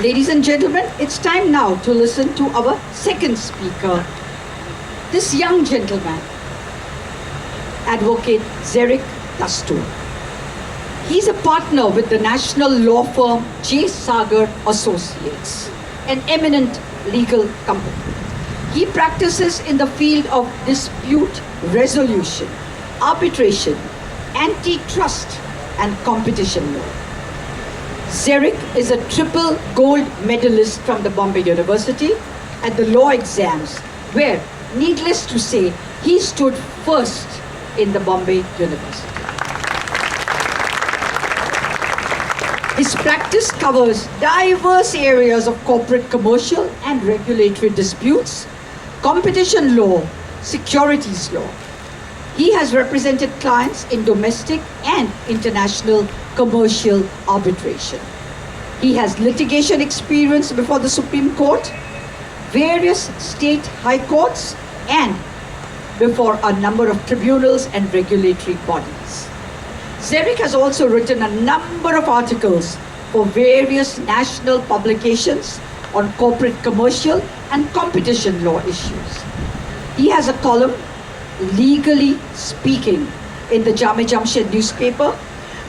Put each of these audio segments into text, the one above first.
Ladies and gentlemen, it's time now to listen to our second speaker. This young gentleman, Advocate Zerick Dastur. He's a partner with the national law firm J. Sagar Associates, an eminent legal company. He practices in the field of dispute resolution, arbitration, antitrust, and competition law. Zerick is a triple gold medalist from the Bombay University at the law exams, where, needless to say, he stood first in the Bombay University. His practice covers diverse areas of corporate, commercial, and regulatory disputes, competition law, securities law. He has represented clients in domestic and international commercial arbitration. He has litigation experience before the Supreme Court, various state high courts, and before a number of tribunals and regulatory bodies. Zerick has also written a number of articles for various national publications on corporate, commercial, and competition law issues. He has a column, Legally Speaking, in the Jame Jamshed newspaper,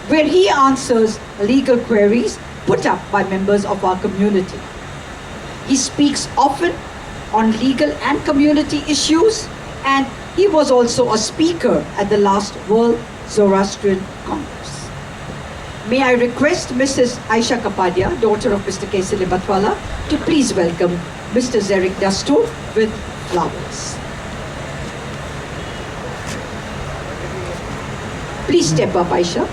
where he answers legal queries put up by members of our community. He speaks often on legal and community issues, and he was also a speaker at the last World Zoroastrian Congress. May I request Mrs. Aisha Kapadia, daughter of Mr. Kesile Batwala, to please welcome Mr. Zerick Dastur with flowers. Please step up, Aisha.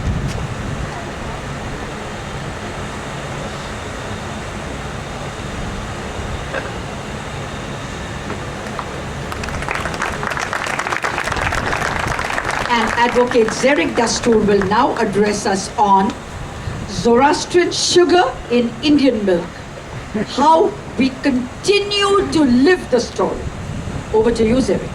And Advocate Zerick Dastur will now address us on Zoroastrian sugar in Indian milk, how we continue to live the story. Over to you, Zerick.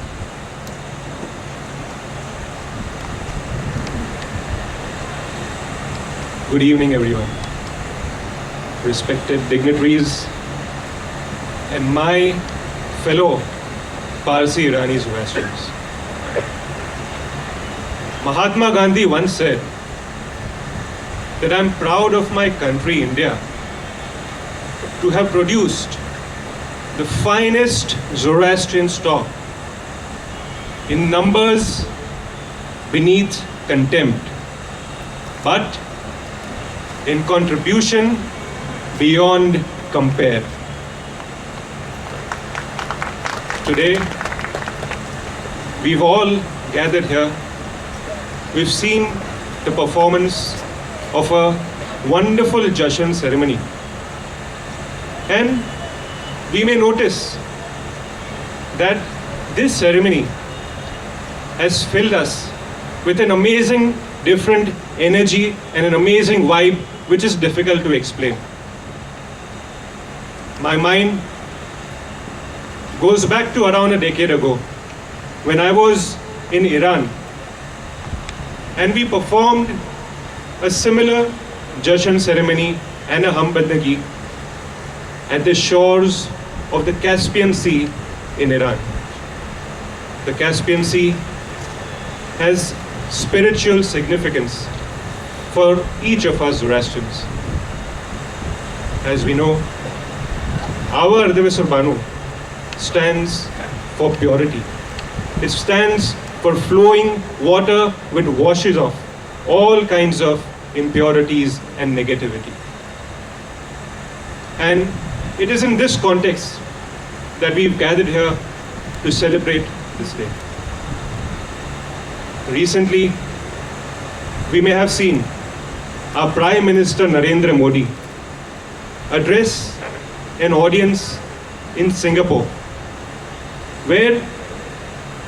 Good evening, everyone. Respected dignitaries and my fellow Parsi Irani Zoroastrians. Mahatma Gandhi once said that I'm proud of my country, India, to have produced the finest Zoroastrian stock in numbers beneath contempt, but in contribution beyond compare. Today, we've all gathered here. We've seen the performance of a wonderful Jashan ceremony. And we may notice that this ceremony has filled us with an amazing different energy and an amazing vibe which is difficult to explain. My mind goes back to around a decade ago when I was in Iran and we performed a similar Jashan ceremony and a Hambandagi at the shores of the Caspian Sea in Iran. The Caspian Sea has spiritual significance for each of us Zoroastrians. As we know, our Ardhaveswar Banu stands for purity. It stands for flowing water which washes off all kinds of impurities and negativity. And it is in this context that we've gathered here to celebrate this day. Recently, we may have seen our Prime Minister Narendra Modi address an audience in Singapore, where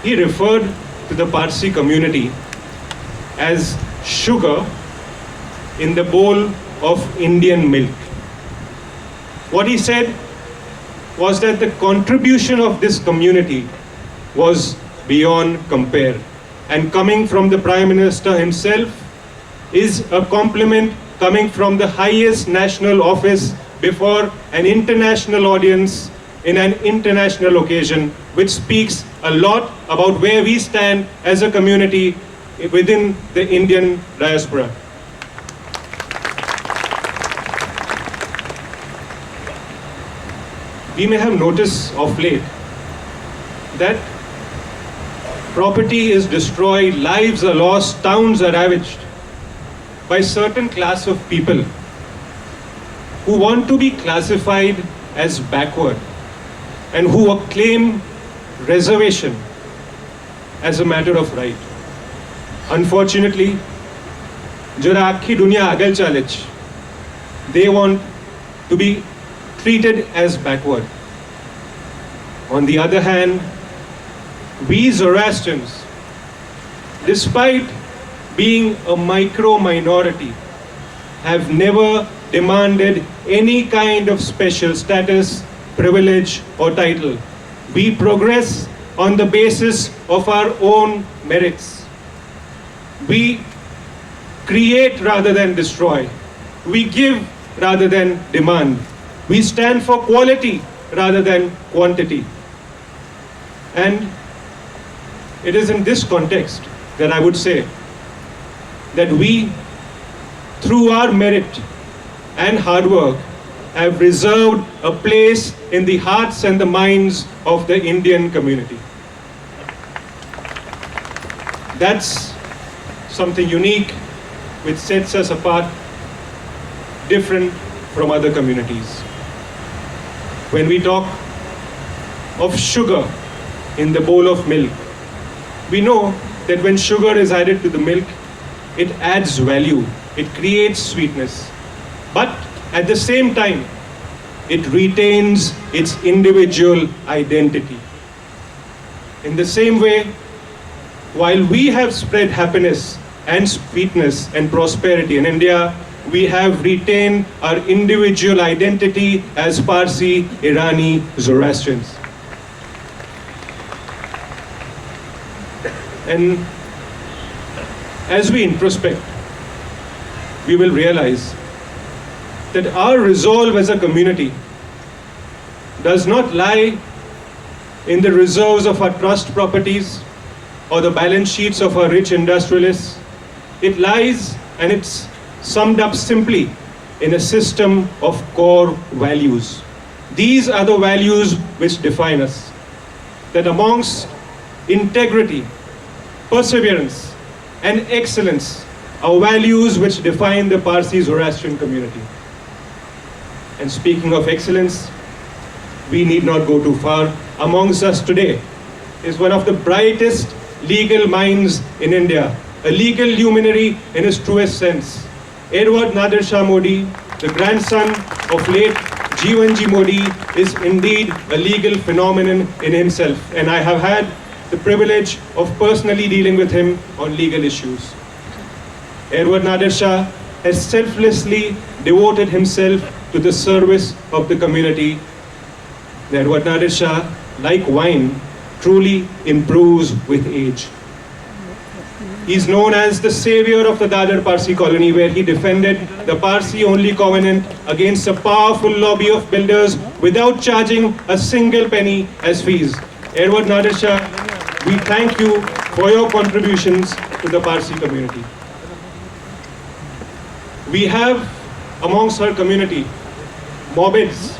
he referred to the Parsi community as sugar in the bowl of Indian milk. What he said was that the contribution of this community was beyond compare. And coming from the Prime Minister himself is a compliment coming from the highest national office before an international audience in an international occasion, which speaks a lot about where we stand as a community within the Indian diaspora. We may have noticed of late that property is destroyed, lives are lost, towns are ravaged by certain class of people who want to be classified as backward and who claim reservation as a matter of right. Unfortunately, jara akhi dunya agal chalech, they want to be treated as backward. On the other hand, we Zoroastrians, despite being a micro minority, have never demanded any kind of special status, privilege, or title. We progress on the basis of our own merits. We create rather than destroy. We give rather than demand. We stand for quality rather than quantity. And it is in this context that I would say that we, through our merit and hard work, have reserved a place in the hearts and the minds of the Indian community. That's something unique which sets us apart, different from other communities. When we talk of sugar in the bowl of milk, we know that when sugar is added to the milk, it adds value, it creates sweetness. But at the same time, it retains its individual identity. In the same way, while we have spread happiness and sweetness and prosperity in India, we have retained our individual identity as Parsi, Irani, Zoroastrians. And as we introspect, we will realize that our resolve as a community does not lie in the reserves of our trust properties or the balance sheets of our rich industrialists. It lies, and it's summed up simply, in a system of core values. These are the values which define us. That amongst integrity, perseverance, and excellence are values which define the Parsi Zoroastrian community. And speaking of excellence, we need not go too far. Amongst us today is one of the brightest legal minds in India, a legal luminary in his truest sense. Edward Nadir Shah Modi, the grandson of late Jeevanji Modi, is indeed a legal phenomenon in himself, and I have had the privilege of personally dealing with him on legal issues. Edward Nadir Shah has selflessly devoted himself to the service of the community. Edward Nadir Shah, like wine, truly improves with age. He's known as the savior of the Dadar Parsi colony, where he defended the Parsi-only covenant against a powerful lobby of builders without charging a single penny as fees. Edward Nadir Shah, we thank you for your contributions to the Parsi community. We have amongst our community Mobids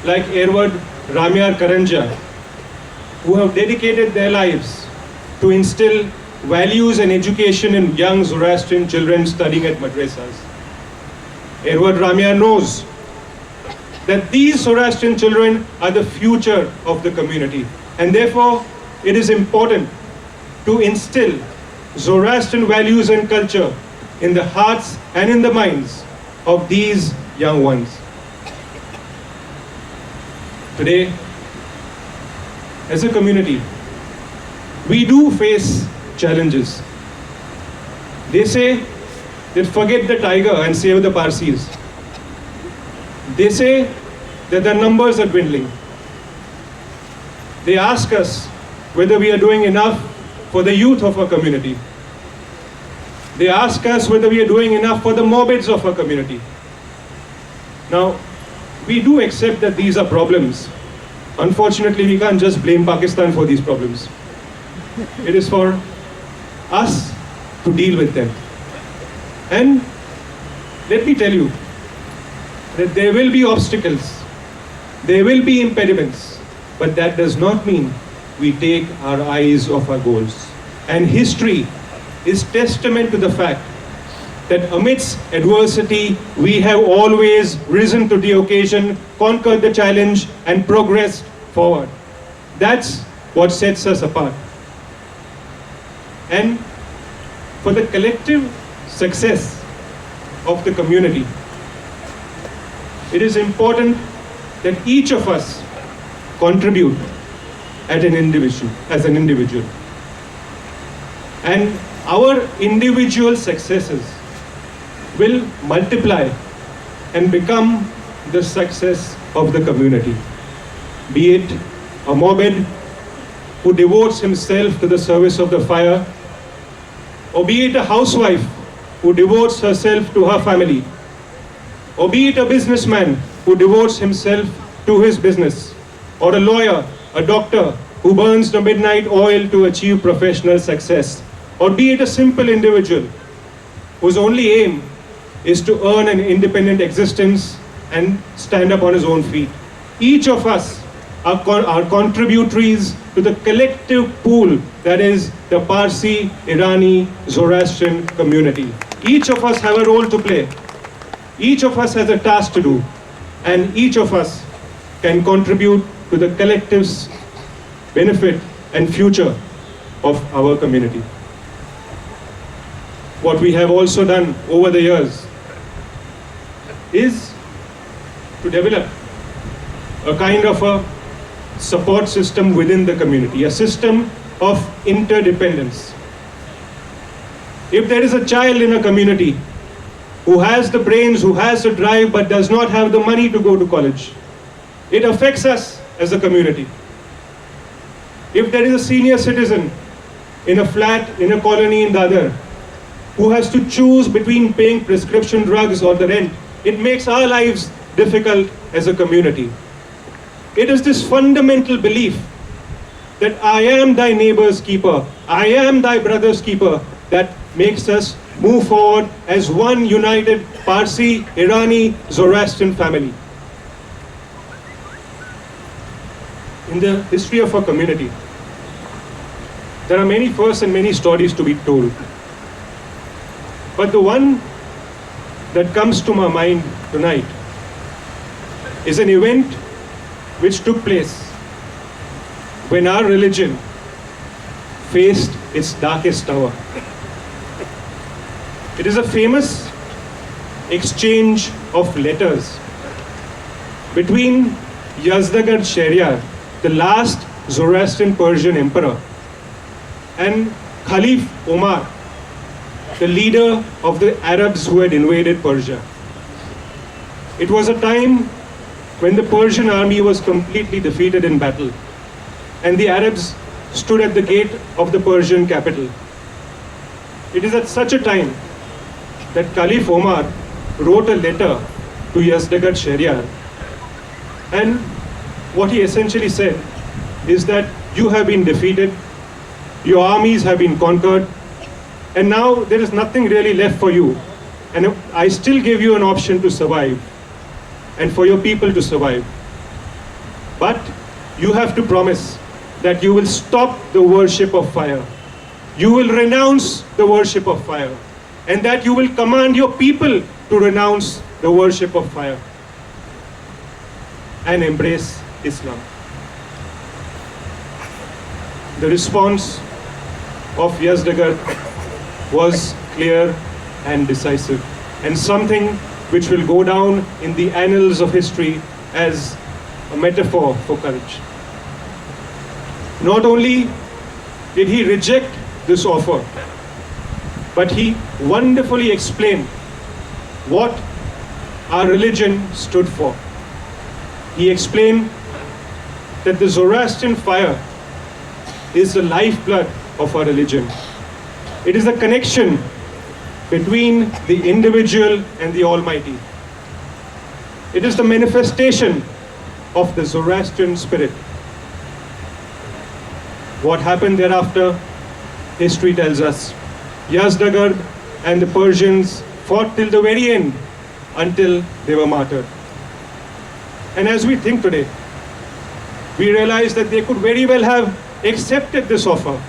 like Edward Ramyar Karanja, who have dedicated their lives to instill values and education in young Zoroastrian children studying at madrasas. Edward Ramyar knows that these Zoroastrian children are the future of the community, and therefore it is important to instill Zoroastrian values and culture in the hearts and in the minds of these young ones. Today, as a community, we do face challenges. They say that forget the tiger and save the Parsis. They say that the numbers are dwindling. They ask us whether we are doing enough for the youth of our community. They ask us whether we are doing enough for the Mobids of our community. Now, we do accept that these are problems. Unfortunately, we can't just blame Pakistan for these problems. It is for us to deal with them. And let me tell you that there will be obstacles, there will be impediments, but that does not mean we take our eyes off our goals. And history is testament to the fact that amidst adversity, we have always risen to the occasion, conquered the challenge, and progressed forward. That's what sets us apart. And for the collective success of the community, it is important that each of us contribute as an individual. And our individual successes will multiply and become the success of the community. Be it a Mohammed who devotes himself to the service of the fire, or be it a housewife who devotes herself to her family, or be it a businessman who devotes himself to his business, or a lawyer, a doctor who burns the midnight oil to achieve professional success, or be it a simple individual whose only aim is to earn an independent existence and stand up on his own feet. Each of us are contributories to the collective pool that is the Parsi, Irani, Zoroastrian community. Each of us have a role to play. Each of us has a task to do, and each of us can contribute to the collective's benefit and future of our community. What we have also done over the years is to develop a kind of a support system within the community, a system of interdependence. If there is a child in a community who has the brains, who has the drive, but does not have the money to go to college, it affects us as a community. If there is a senior citizen in a flat, in a colony in Dadar, who has to choose between paying prescription drugs or the rent, it makes our lives difficult as a community. It is this fundamental belief that I am thy neighbor's keeper, I am thy brother's keeper, that makes us move forward as one united Parsi, Irani, Zoroastrian family. In the history of our community, there are many firsts and many stories to be told. But the one that comes to my mind tonight is an event which took place when our religion faced its darkest hour. It is a famous exchange of letters between Yazdagerd Shahryar, the last Zoroastrian Persian emperor, and Caliph Omar, the leader of the Arabs who had invaded Persia. It was a time when the Persian army was completely defeated in battle, and the Arabs stood at the gate of the Persian capital. It is at such a time that Caliph Omar wrote a letter to Yazdagerd Shahryar, and what he essentially said is that you have been defeated, your armies have been conquered, and now there is nothing really left for you. And I still give you an option to survive and for your people to survive. But you have to promise that you will stop the worship of fire. You will renounce the worship of fire. And that you will command your people to renounce the worship of fire and embrace Islam. The response of Yazdagerd was clear and decisive, and something which will go down in the annals of history as a metaphor for courage. Not only did he reject this offer, but he wonderfully explained what our religion stood for. He explained that the Zoroastrian fire is the lifeblood of our religion. It is a connection between the individual and the Almighty. It is the manifestation of the Zoroastrian spirit. What happened thereafter, history tells us. Yazdagerd and the Persians fought till the very end until they were martyred. And as we think today, we realize that they could very well have accepted this offer,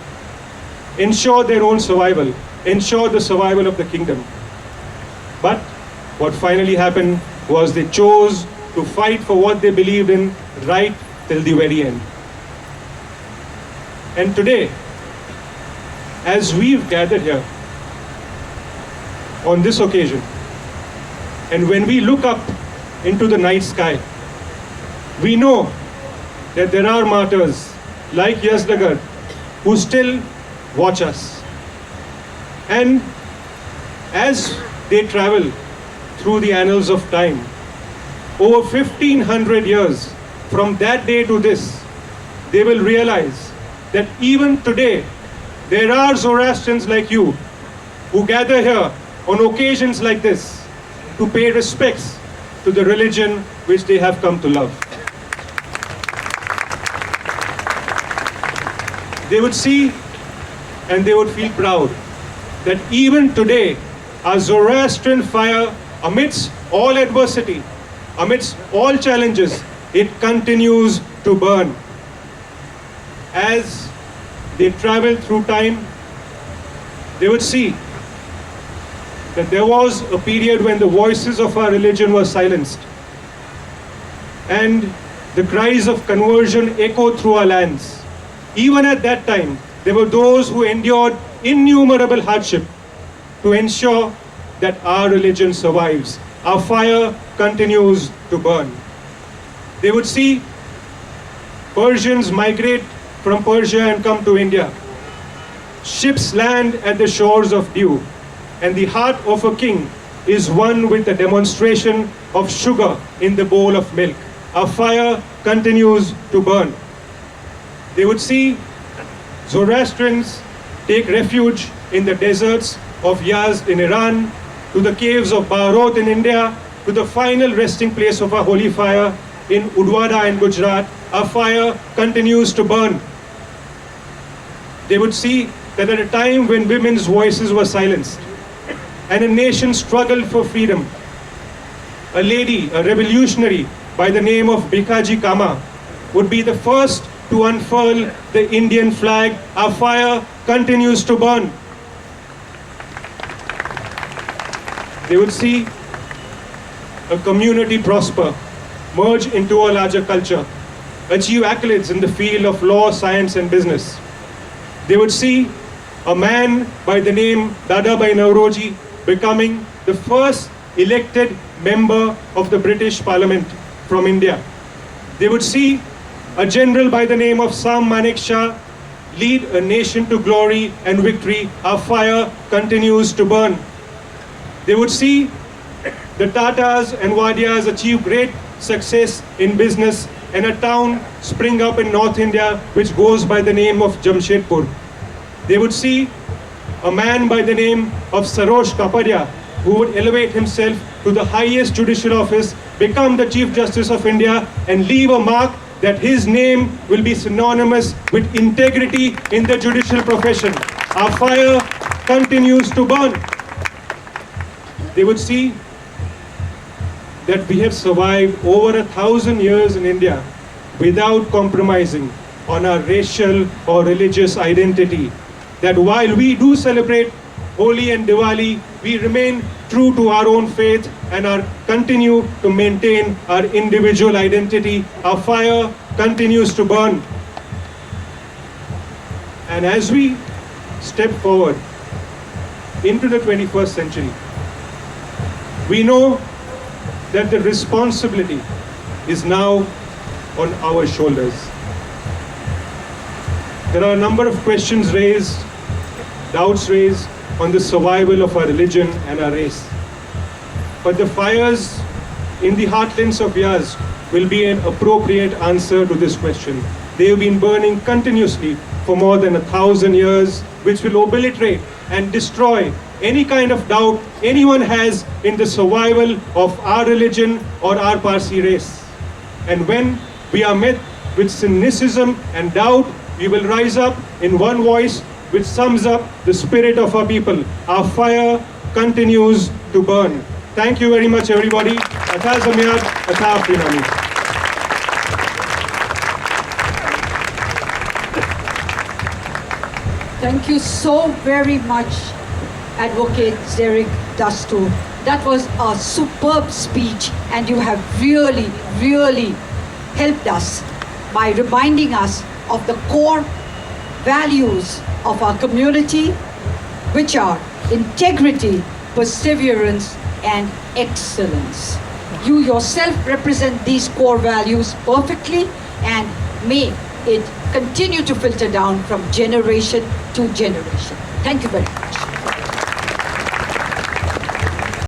ensure their own survival, ensure the survival of the kingdom. But what finally happened was they chose to fight for what they believed in right till the very end. And today, as we've gathered here on this occasion, and when we look up into the night sky, we know that there are martyrs like Yazdagerd who still watch us. And as they travel through the annals of time, over 1500 years from that day to this, they will realize that even today, there are Zoroastrians like you who gather here on occasions like this to pay respects to the religion which they have come to love. They would see and they would feel proud that even today, our Zoroastrian fire, amidst all adversity, amidst all challenges, it continues to burn. As they travel through time, they would see that there was a period when the voices of our religion were silenced and the cries of conversion echoed through our lands. Even at that time, there were those who endured innumerable hardship to ensure that our religion survives. Our fire continues to burn. They would see Persians migrate from Persia and come to India. Ships land at the shores of dew, and the heart of a king is won with a demonstration of sugar in the bowl of milk. Our fire continues to burn. They would see Zoroastrians take refuge in the deserts of Yazd in Iran, to the caves of Barot in India, to the final resting place of our holy fire in Udwada in Gujarat. Our fire continues to burn. They would see that at a time when women's voices were silenced and a nation struggled for freedom, a lady, a revolutionary by the name of Bhikaji Kama would be the first to unfurl the Indian flag. Our fire continues to burn. They would see a community prosper, merge into a larger culture, achieve accolades in the field of law, science and business. They would see a man by the name Dadabhai Nauroji becoming the first elected member of the British Parliament from India. They would see a general by the name of Sam Manek Shah lead a nation to glory and victory. Our fire continues to burn. They would see the Tatas and Wadias achieve great success in business and a town spring up in North India which goes by the name of Jamshedpur. They would see a man by the name of Sarosh Kapadia who would elevate himself to the highest judicial office, become the Chief Justice of India and leave a mark that his name will be synonymous with integrity in the judicial profession. Our fire continues to burn. They would see that we have survived over 1,000 years in India without compromising on our racial or religious identity. That while we do celebrate Holi and Diwali, we remain true to our own faith and continue to maintain our individual identity. Our fire continues to burn. And as we step forward into the 21st century, we know that the responsibility is now on our shoulders. There are a number of questions raised, doubts raised on the survival of our religion and our race. But the fires in the heartlands of Yazd will be an appropriate answer to this question. They have been burning continuously for more than 1,000 years, which will obliterate and destroy any kind of doubt anyone has in the survival of our religion or our Parsi race. And when we are met with cynicism and doubt, we will rise up in one voice which sums up the spirit of our people. Our fire continues to burn. Thank you very much, everybody. Atha Zamyad, Atha Afrinami. Thank you so very much, Advocate Zerick Dastur. That was a superb speech, and you have really, really helped us by reminding us of the core values of our community, which are integrity, perseverance, and excellence. You yourself represent these core values perfectly, and may it continue to filter down from generation to generation. Thank you very much.